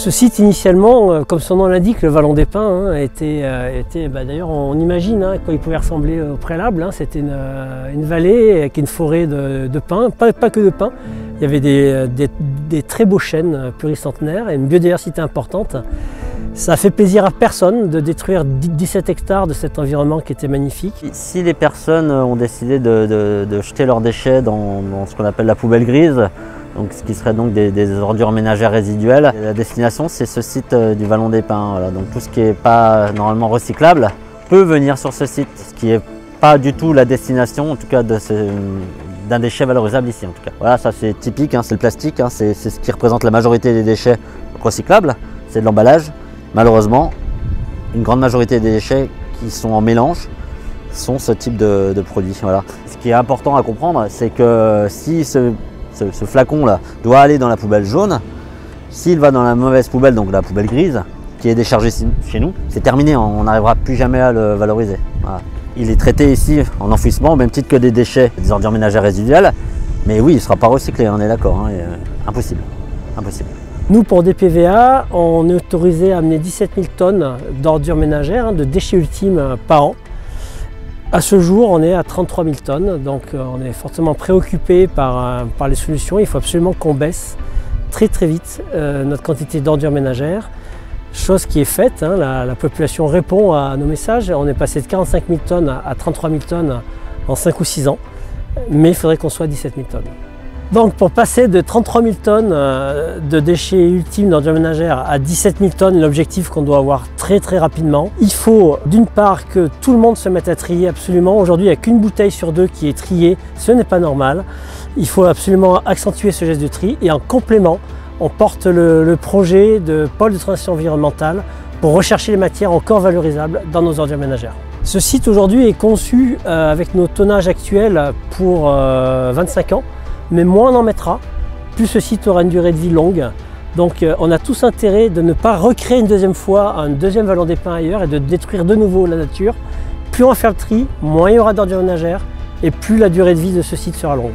Ce site initialement, comme son nom l'indique, le Vallon des Pins, était d'ailleurs on imagine à quoi il pouvait ressembler au préalable. C'était une vallée avec une forêt de pins, pas que de pins. Il y avait des très beaux chênes pluricentenaires et une biodiversité importante. Ça a fait plaisir à personne de détruire 17 hectares de cet environnement qui était magnifique. Si les personnes ont décidé de jeter leurs déchets dans ce qu'on appelle la poubelle grise, donc ce qui serait donc des ordures ménagères résiduelles, la destination c'est ce site du Vallon des Pins. Voilà. Donc tout ce qui n'est pas normalement recyclable peut venir sur ce site, ce qui n'est pas du tout la destination en tout cas d'un déchet valorisable ici en tout cas. Voilà, ça c'est typique, c'est le plastique, c'est ce qui représente la majorité des déchets recyclables, c'est de l'emballage. Malheureusement, une grande majorité des déchets qui sont en mélange sont ce type de produits. Voilà. Ce qui est important à comprendre, c'est que si ce flacon là doit aller dans la poubelle jaune, s'il va dans la mauvaise poubelle, donc la poubelle grise, qui est déchargée chez nous, c'est terminé, on n'arrivera plus jamais à le valoriser. Voilà. Il est traité ici en enfouissement au même titre que des déchets, des ordures ménagères résiduelles, mais oui, il ne sera pas recyclé, on est d'accord, impossible. Impossible. Nous, pour DPVA, on est autorisé à amener 17 000 tonnes d'ordures ménagères, de déchets ultimes par an. À ce jour, on est à 33 000 tonnes, donc on est fortement préoccupé par les solutions. Il faut absolument qu'on baisse très vite notre quantité d'ordures ménagères, chose qui est faite. La population répond à nos messages. On est passé de 45 000 tonnes à 33 000 tonnes en 5 ou 6 ans, mais il faudrait qu'on soit à 17 000 tonnes. Donc pour passer de 33 000 tonnes de déchets ultimes d'ordures ménagères à 17 000 tonnes, l'objectif qu'on doit avoir très rapidement, il faut d'une part que tout le monde se mette à trier absolument. Aujourd'hui, il n'y a qu'une bouteille sur 2 qui est triée, ce n'est pas normal. Il faut absolument accentuer ce geste de tri et en complément, on porte le projet de pôle de transition environnementale pour rechercher les matières encore valorisables dans nos ordures ménagères. Ce site aujourd'hui est conçu avec nos tonnages actuels pour 25 ans. Mais moins on en mettra, plus ce site aura une durée de vie longue. Donc on a tous intérêt de ne pas recréer une deuxième fois un deuxième Vallon des Pins ailleurs et de détruire de nouveau la nature. Plus on va faire le tri, moins il y aura d'ordures ménagères et plus la durée de vie de ce site sera longue.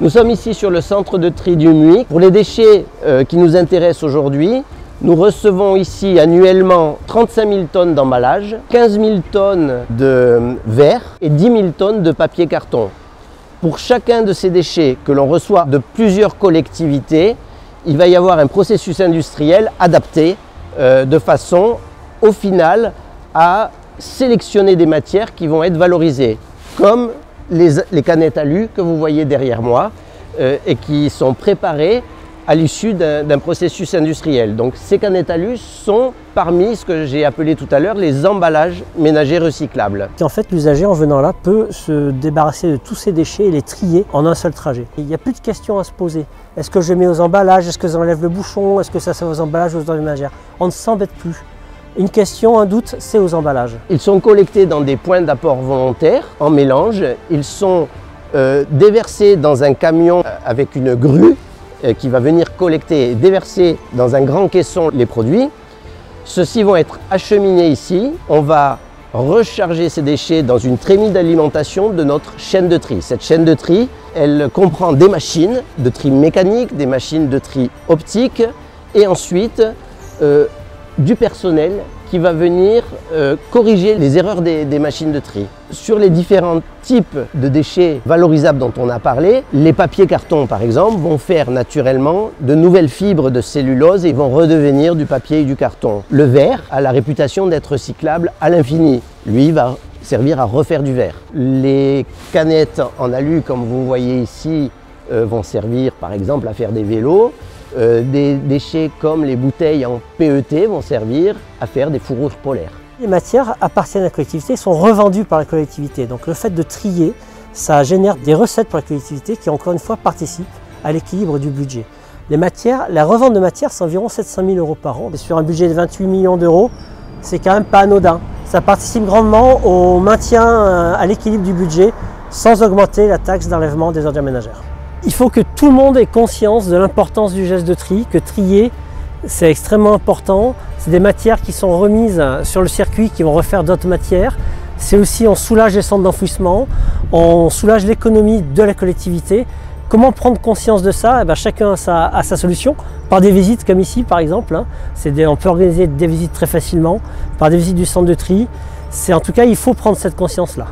Nous sommes ici sur le centre de tri du Muy. Pour les déchets qui nous intéressent aujourd'hui, nous recevons ici annuellement 35 000 tonnes d'emballage, 15 000 tonnes de verre et 10 000 tonnes de papier carton. Pour chacun de ces déchets que l'on reçoit de plusieurs collectivités, il va y avoir un processus industriel adapté de façon, au final, à sélectionner des matières qui vont être valorisées, comme les canettes alu que vous voyez derrière moi et qui sont préparées à l'issue d'un processus industriel. Donc ces canettes alu sont parmi ce que j'ai appelé tout à l'heure les emballages ménagers recyclables. En fait, l'usager en venant là peut se débarrasser de tous ces déchets et les trier en un seul trajet. Il n'y a plus de questions à se poser. Est-ce que je mets aux emballages? Est-ce que j'enlève le bouchon? Est-ce que ça va aux emballages ou aux ordures ménagères? On ne s'embête plus. Une question, un doute, c'est aux emballages. Ils sont collectés dans des points d'apport volontaires en mélange. Ils sont déversés dans un camion avec une grue qui va venir collecter et déverser dans un grand caisson les produits. Ceux-ci vont être acheminés ici. On va recharger ces déchets dans une trémie d'alimentation de notre chaîne de tri. Cette chaîne de tri, elle comprend des machines de tri mécanique, des machines de tri optique et ensuite du personnel qui va venir corriger les erreurs des machines de tri. Sur les différents types de déchets valorisables dont on a parlé, les papiers cartons par exemple vont faire naturellement de nouvelles fibres de cellulose et vont redevenir du papier et du carton. Le verre a la réputation d'être recyclable à l'infini. Lui va servir à refaire du verre. Les canettes en alu, comme vous voyez ici, vont servir par exemple à faire des vélos. Des déchets comme les bouteilles en PET vont servir à faire des fourrures polaires. Les matières appartiennent à la collectivité, sont revendues par la collectivité. Donc le fait de trier, ça génère des recettes pour la collectivité qui encore une fois participent à l'équilibre du budget. La revente de matières, c'est environ 700 000 € par an. Et sur un budget de 28 millions d'euros, c'est quand même pas anodin. Ça participe grandement au maintien à l'équilibre du budget sans augmenter la taxe d'enlèvement des ordures ménagères. Il faut que tout le monde ait conscience de l'importance du geste de tri, que trier, c'est extrêmement important. C'est des matières qui sont remises sur le circuit, qui vont refaire d'autres matières. C'est aussi, on soulage les centres d'enfouissement, on soulage l'économie de la collectivité. Comment prendre conscience de ça? Eh bien, chacun a sa solution, par des visites comme ici par exemple. On peut organiser des visites très facilement, par des visites du centre de tri. En tout cas, il faut prendre cette conscience-là.